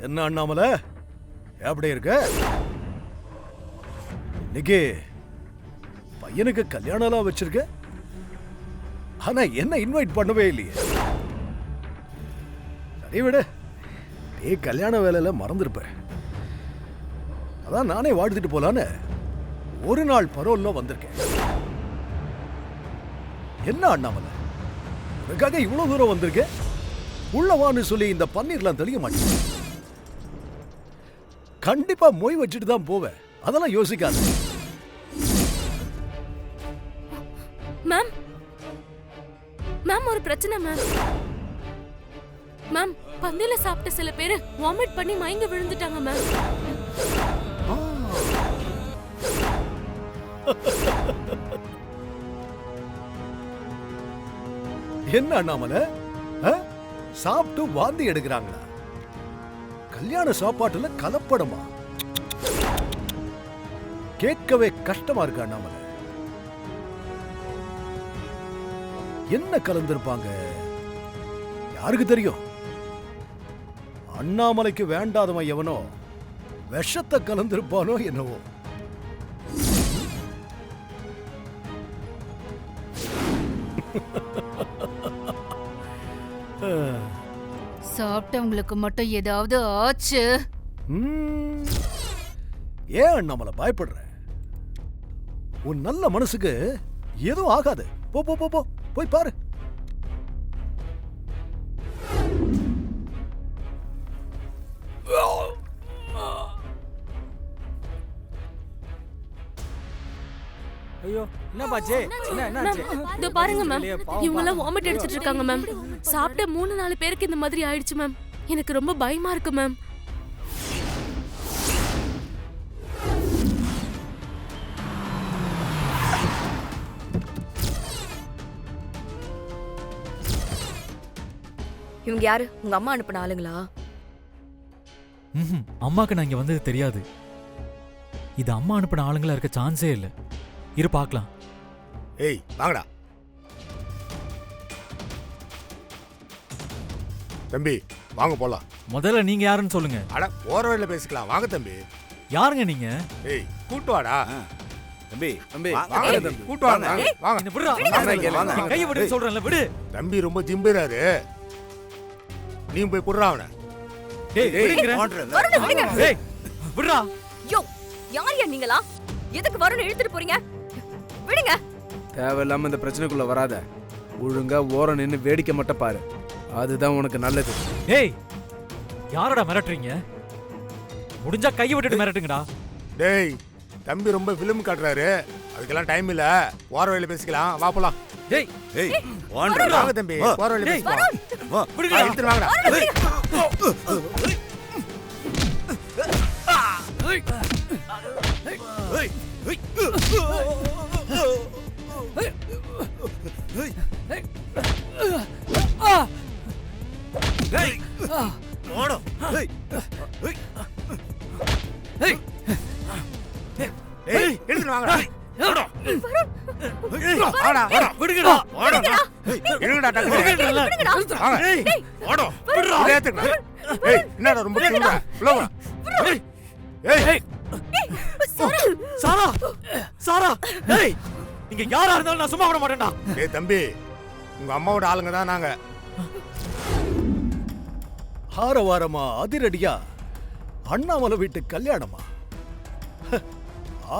என்ன அண்ணாமல எப்படி இருக்க? இன்னைக்கு பையனுக்கு கல்யாணம் வச்சிருக்க, ஆனா என்ன இன்வைட் பண்ணவே இல்லையே. சரி விடு, நீ கல்யாண வேலையில மறந்துருப்ப. அதான் நானே வாழ்த்துட்டு போலான்னு ஒரு நாள் பரோல்ல வந்திருக்கேன். என்ன அண்ணாமலை, உனக்காக இவ்வளவு தூரம் வந்திருக்கேன், உள்ளவான்னு சொல்லி இந்த பன்னீர்லாம் தெளிய மாட்டேன். கண்டிப்பா மொய் வச்சுட்டு தான் போவேன், அதெல்லாம் யோசிக்காது. மேம் மேம் ஒரு பிரச்சனை மேம். மேம் பந்தில சாப்பிட்ட சில பேர் வாமிட் பண்ணி மயங்கி விழுந்துட்டாங்க மேம். என்ன அண்ணாமலை, சாப்பிட்டு வாந்தி எடுக்கிறாங்களா? கல்யாண சாப்பாட்டுல கலப்படமா? கேட்கவே கஷ்டமா இருக்கு அண்ணாமலை. என்ன கலந்திருப்பாங்க யாருக்கு தெரியும்? அண்ணாமலைக்கு வேண்டாதவன் எவனோ விஷத்தை கலந்திருப்பானோ என்னவோ. சாப்பிட்டவங்களுக்கு மட்டும் ஏதாவது ஆச்சு? ஏன் அண்ணாமலை பயப்படுற? உன் நல்ல மனசுக்கு எதுவும் ஆகாது. போ போ போ போய் பாரு. ஐயோ என்ன பாச்சே? என்னாச்சு? இதோ பாருங்க மேம், இவங்க எல்லாம் வாமிட் எடுத்துட்டு இருக்காங்க மேம். சாப்பிட்ட 3-4 பேருக்கு இந்த மாதிரி ஆயிடுச்சு மேம். எனக்கு ரொம்ப பயமா இருக்கு மேம். இவங்க யாரு? உங்க அம்மா அனுப்பின ஆளுங்களா? அம்மாக்கு நான் இங்க வந்தது தெரியாது. இது அம்மா அனுப்பின ஆளுங்களா இருக்க சான்ஸே இல்ல. இரு பார்க்கலாம். ஏய் வாங்கடா தம்பி, வாங்க போலாம். முதல்ல நீங்க யாருன்னு சொல்லுங்க. அட போற வழியில பேசிக்கலாம். வாங்க தம்பி. யாருங்க நீங்க? ஏய் கூட்டு வாடா. தம்பி தம்பி வாங்க தம்பி, கூட்டு வாங்க. வாங்க. என்ன விடுடா. கைய விடு சொல்றேன்ல, விடு. தம்பி ரொம்ப ஜிம்பிராரு. நீ போய் புடுறா அவனை. டேய் விடுங்கற. ஏய் விடுடா. யோ யார் நீங்களா? எதுக்கு வரணும் இழுத்துட்டு போறீங்க? விடுங்க. தேவையில்லாம இந்த பிரச்சனைக்குள்ள வராத. ஒழுங்கா ஓரம் நின்னு வேடிக்கை மட்டும் பாரு, அதுதான் உனக்கு நல்லது. ஏய் யாரடா மிரட்டுறீங்க? முடிஞ்சா கையை விட்டுட்டு மிரட்டுங்கடா. டேய் தம்பி ரொம்ப ஃபிலிம் காட்டுறாரு, அதுக்கெல்லாம் டைம் இல்ல. போற வழியில பேசிக்கலாம். வா போலாம். டேய் ஏய் வாங்க தம்பி, போற வழியில பேசிக்கலாம். வா விடுங்கடா. இழுத்துட்டு வாங்கடா. எடுத்துட்டு வாங்கடா. விடுங்கடா. என்னடா ரொம்ப சாரா சாரா, ஏய் நீங்க யாரா இருந்தாலும் நான் சும்மா விட மாட்டேன்டா. ஏய் தம்பி, உங்க அம்மாவோட ஆளுங்க தான் நாங்க. ஆரவாரமா அதிரடியா அண்ணாமலை வீட்டு கல்யாணமா?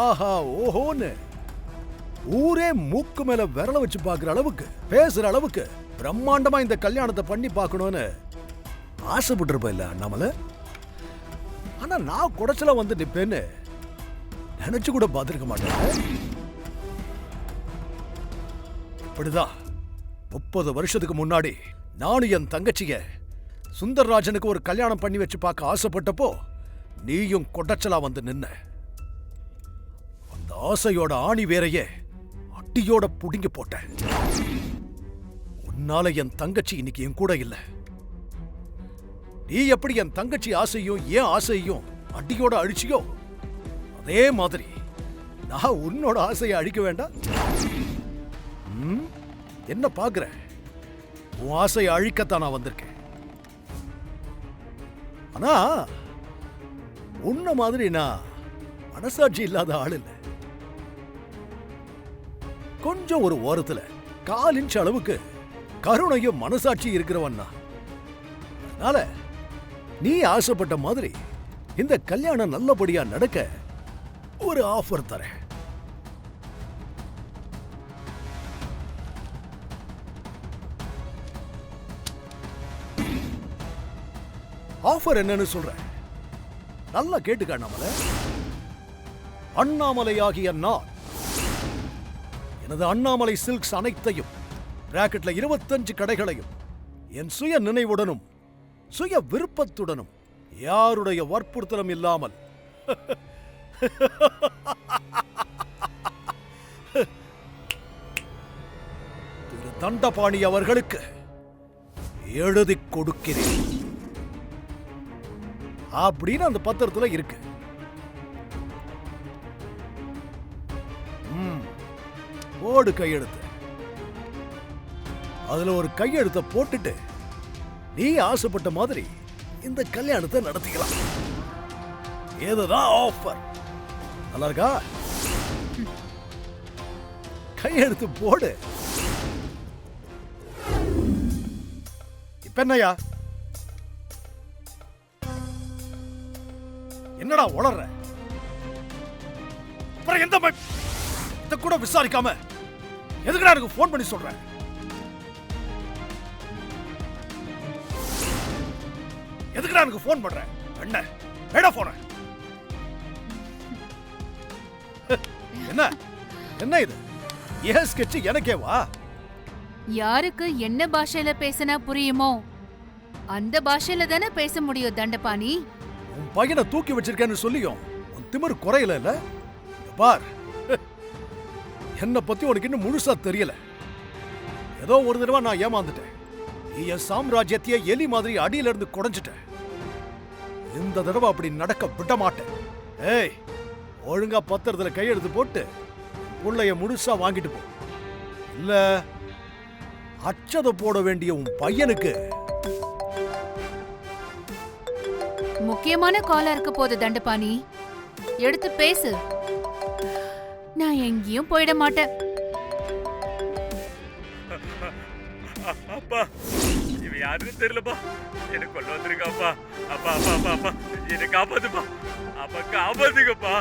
ஆஹா ஓஹோன்னு ஊரே மூக்கு மேல விரல வச்சு பாக்குற அளவுக்கு, பேசுற அளவுக்கு பிரம்மாண்டமா இந்த கல்யாணத்தை பண்ணி பார்க்கணும்னு ஆசைப்பட்டிருப்ப இல்ல அண்ணாமலை? ஆனா நான் குடைச்சல வந்து நிப்பேன்னு நினைச்சு கூட பார்த்திருக்க மாட்டேன். இப்படிதான் 30 வருஷத்துக்கு முன்னாடி நானும் என் தங்கச்சிய சுந்தர்ராஜனுக்கு ஒரு கல்யாணம் பண்ணி வச்சு பார்க்க ஆசைப்பட்டப்போ நீயும் கொடைச்சலா வந்து நின்ன. அந்த ஆசையோட ஆணி வேறையே அட்டியோட புடுங்கி போட்ட. உன்னால என் தங்கச்சி இன்னைக்கு என் கூட இல்ல. நீ எப்படி என் தங்கச்சி ஆசையும் ஏன் ஆசையும் அடியோட அழிச்சியோ, அதே மாதிரி நான் உன்னோட ஆசையை அழிக்க வேண்டாம். என்ன பாக்குற? உன் ஆசையை அழிக்கத்தான் நான் வந்திருக்கேன். ஆனா உன்ன மாதிரி நான் மனசாட்சி இல்லாத ஆள் இல்ல. கொஞ்சம் ஒரு ஓரத்துல 1/4 இன்ச் அளவுக்கு கருணையும் மனசாட்சி இருக்கிறவன் தான். அதனால நீ ஆசைப்பட்ட மாதிரி இந்த கல்யாணம் நல்லபடியா நடக்க ஒரு ஆஃபர் தரேன். ஆஃபர் என்னன்னு சொல்றேன், நல்லா கேட்டுக்க அண்ணாமலை. அண்ணாமலையாகிய நான் எனது அண்ணாமலை சில்க்ஸ் அனைத்தையும் பிராக்கெட்ல 25 கடைகளையும் என் சுய நினைவுடனும் சுய விருப்பத்துடனும் யாருடைய வற்புறுத்தலும் இல்லாமல் திரு தண்டபாணி அவர்களுக்கு எழுதிக் கொடுக்கிறேன் அப்படின்னு அந்த பத்திரத்துல இருக்கு. போடு கையெழுத்து. அதுல ஒரு கையெழுத்த போட்டுட்டு நீ ஆசைப்பட்ட மாதிரி இந்த கல்யாணத்தை நடத்திக்கலாம். ஏதுதான் ஆஃபர். நல்லா இருக்கா? கையெழுத்து போடு. இப்ப என்னையா, என்னடா உளற? அப்புறம் எந்த இத கூட விசாரிக்காம எதுக்குடா எனக்கு போன் பண்ணி சொல்ற? எதுக்குடா எனக்கு போன் பண்ற? என்ன வேடா போற? என்ன என்ன இது? ஏன் ஸ்கெட்ச் எனக்கே வா? யாருக்கு என்ன பாஷையில பேசினா புரியுமோ அந்த பாஷையில தானே பேச முடியும் தண்டபாணி. உன் பையனை தூக்கி வச்சிருக்கேன்னு சொல்லியும் உன் திமிரு குறையல இல்ல? பார், என்ன பத்தி உனக்கு இன்னும் முழுசா தெரியல. ஏதோ ஒரு தடவை நான் ஏமாந்துட்டேன். நீ என் சாம்ராஜ்யத்தையே எலி மாதிரி அடியில இருந்து குடைஞ்சிட்டேன். இந்த தடவை அப்படி நடக்க விட மாட்டேன். ஏய், ஒழுங்கா பத்திரத்துல கையெழுத்து போட்டு புள்ளைய முழுசா வாங்கிட்டு போ. இல்ல அச்சதை போட வேண்டிய உன் பையனுக்கு முக்கியமான காலா இருக்க போது தண்டபாணி, எடுத்து பேசு. நான் எங்கேயும் போயிட மாட்டேன். அப்பா, இவ யாருன்னு தெரியலப்பா. எனக்கு கொண்டு வந்திருக்காப்பா. அப்பா அப்பா அப்பா அப்பா, என்னை காப்பாத்துப்பா. அப்பா காப்பாத்துங்கப்பா.